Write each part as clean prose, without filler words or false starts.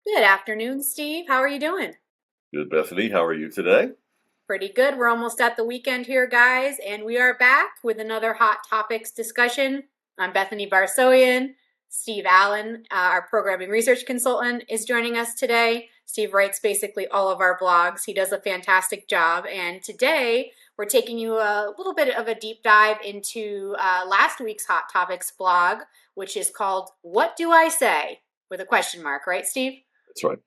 Good afternoon, Steve. How are you doing? Good, Bethany. How are you today? Pretty good. We're almost at the weekend here, guys, and we are back with another Hot Topics discussion. I'm Bethany Barsoyan. Steve Allan, our programming research consultant, is joining us today. Steve writes basically all of our blogs. He does a fantastic job. And today we're taking you a little bit of a deep dive into last week's Hot Topics blog, which is called What Do I Say? With a question mark, right, Steve? That's right.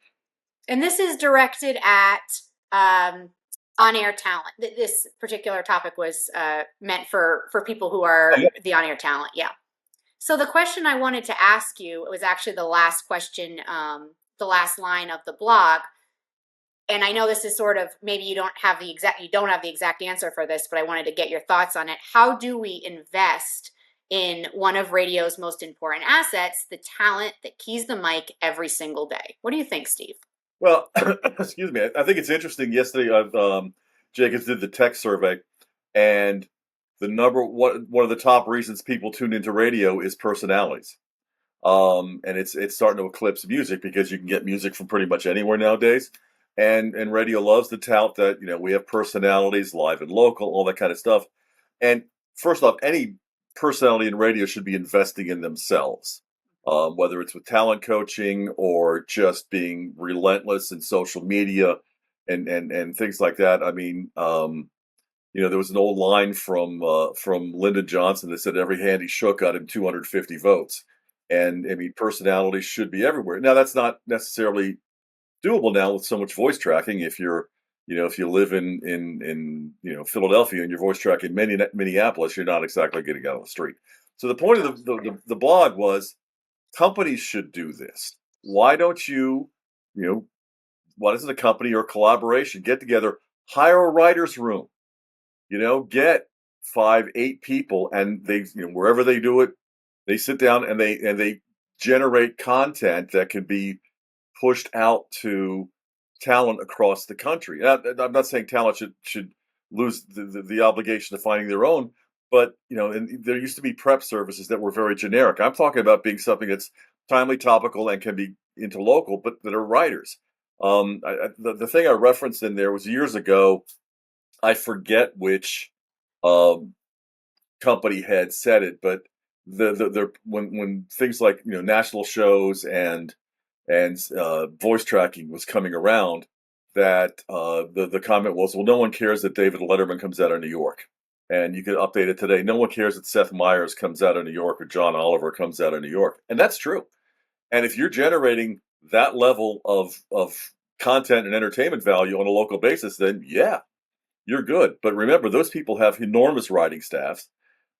And this is directed at um, on-air talent. This particular topic was meant for people who are the on-air talent. Yeah. So the question I wanted to ask you, it was actually the last question, the last line of the blog. And I know this is sort of maybe you don't have the exact answer for this, but I wanted to get your thoughts on it. How do we invest in one of radio's most important assets, the talent that keys the mic every single day? What do you think, Steve? Well, excuse me. I think it's interesting. Yesterday, Jacobs did the tech survey, and one of the top reasons people tune into radio is personalities. And it's starting to eclipse music because you can get music from pretty much anywhere nowadays. And radio loves the tout that we have personalities, live and local, all that kind of stuff. And first off, any personality in radio should be investing in themselves, whether it's with talent coaching or just being relentless in social media and things like that. I mean, there was an old line from Lyndon Johnson that said every hand he shook got him 250 votes. And I mean, personalities should be everywhere. Now, that's not necessarily doable now with so much voice tracking. If you live in Philadelphia and your voice track in Minneapolis, you're not exactly getting out on the street. So the point of the blog was companies should do this. Why don't you know, why doesn't a company or collaboration get together, hire a writer's room, get 5, 8 people, and wherever they do it, they sit down and they generate content that can be pushed out to talent across the country. And I'm not saying talent should lose the obligation of finding their own, but and there used to be prep services that were very generic. I'm talking about being something that's timely, topical, and can be interlocal, but that are writers. The thing I referenced in there was years ago. I forget which um, company had said it, but when things like national shows and voice tracking was coming around, that the comment was, well, no one cares that David Letterman comes out of New York, and you could update it today. No one cares that Seth Meyers comes out of New York or John Oliver comes out of New York, and that's true. And if you're generating that level of content and entertainment value on a local basis, then yeah, you're good. But remember, those people have enormous writing staffs.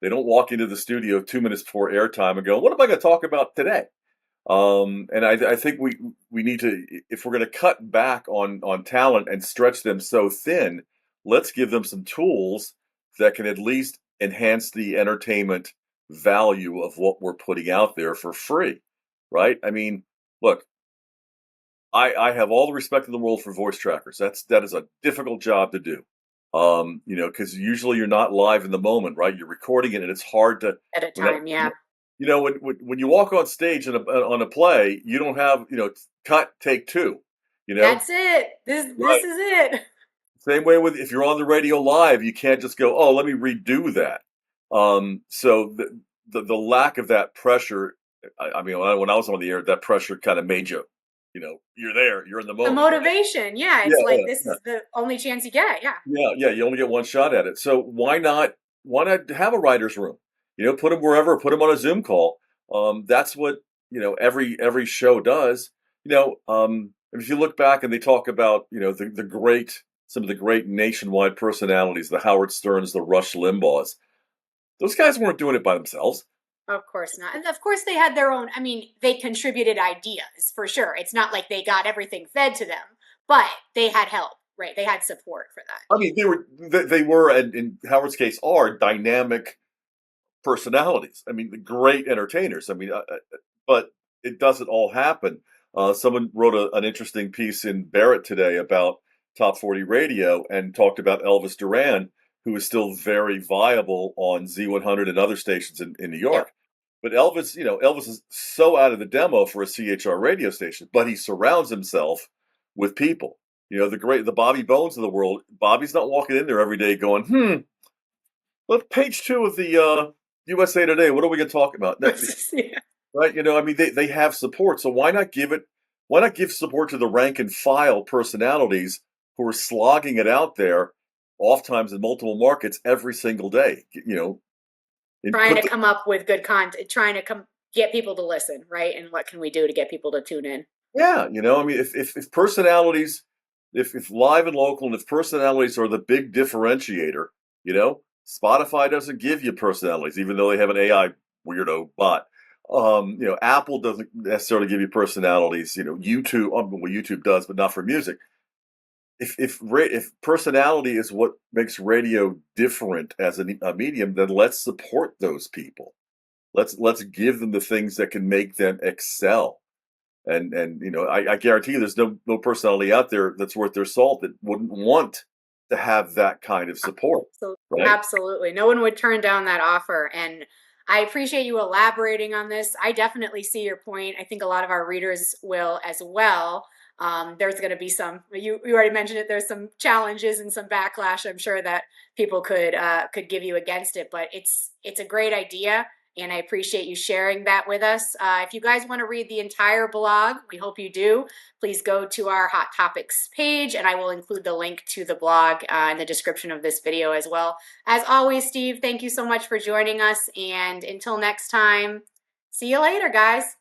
They don't walk into the studio 2 minutes before airtime and go, "What am I going to talk about today?" And I think we need to, if we're going to cut back on talent and stretch them so thin, let's give them some tools that can at least enhance the entertainment value of what we're putting out there for free, right? I mean, look, I have all the respect in the world for voice trackers. That is a difficult job to do. Because usually you're not live in the moment, right? You're recording it, and it's hard to At a when time, yeah. when you walk on stage on a play, you don't have cut take two, you know. That's it. This Right. is it. Same way with if you're on the radio live, you can't just go, oh, let me redo that. So the lack of that pressure. I mean, when I was on the air, that pressure kind of made you're there, you're in the The moment, right? motivation. Yeah, Yeah, it's like yeah, this yeah. is the only chance you get. Yeah. Yeah, yeah, you only get one shot at it. So why not have a writer's room? Put them wherever, put them on a Zoom call. That's what, every show does. If you look back and they talk about, some of the great nationwide personalities, the Howard Sterns, the Rush Limbaughs, those guys weren't doing it by themselves. Of course not. And of course they had their own, I mean, they contributed ideas for sure. It's not like they got everything fed to them, but they had help, right? They had support for that. I mean, they were, and in Howard's case, are dynamic personalities. I mean, the great entertainers. I mean, but it doesn't all happen. Someone wrote an interesting piece in Barrett today about top 40 radio and talked about Elvis Duran, who is still very viable on Z100 and other stations in New Yep. York. But Elvis, Elvis is so out of the demo for a CHR radio station, but he surrounds himself with people. The Bobby Bones of the world. Bobby's not walking in there every day going, look, page 2 of the USA Today. What are we going to talk about? Yeah. Right? I mean, they have support, so why not give it? Why not give support to the rank and file personalities who are slogging it out there, oftentimes in multiple markets every single day? And Trying put to the come up with good content, trying to get people to listen, right? And what can we do to get people to tune in? Yeah, I mean, if personalities, if live and local, and if personalities are the big differentiator, Spotify doesn't give you personalities, even though they have an AI weirdo bot. Apple doesn't necessarily give you personalities. YouTube, well, YouTube does, but not for music. If personality is what makes radio different as a medium, then let's support those people. Let's give them the things that can make them excel. And I guarantee you, there's no personality out there that's worth their salt that wouldn't want to have that kind of support, So right? absolutely, no one would turn down that offer. And I appreciate you elaborating on this. I definitely see your point. I think a lot of our readers will as well. There's going to be some. You already mentioned it. There's some challenges and some backlash. I'm sure that people could give you against it, but it's a great idea. And I appreciate you sharing that with us. If you guys want to read the entire blog, we hope you do. Please go to our Hot Topics page, and I will include the link to the blog in the description of this video as well. As always, Steve, thank you so much for joining us. And until next time, see you later, guys.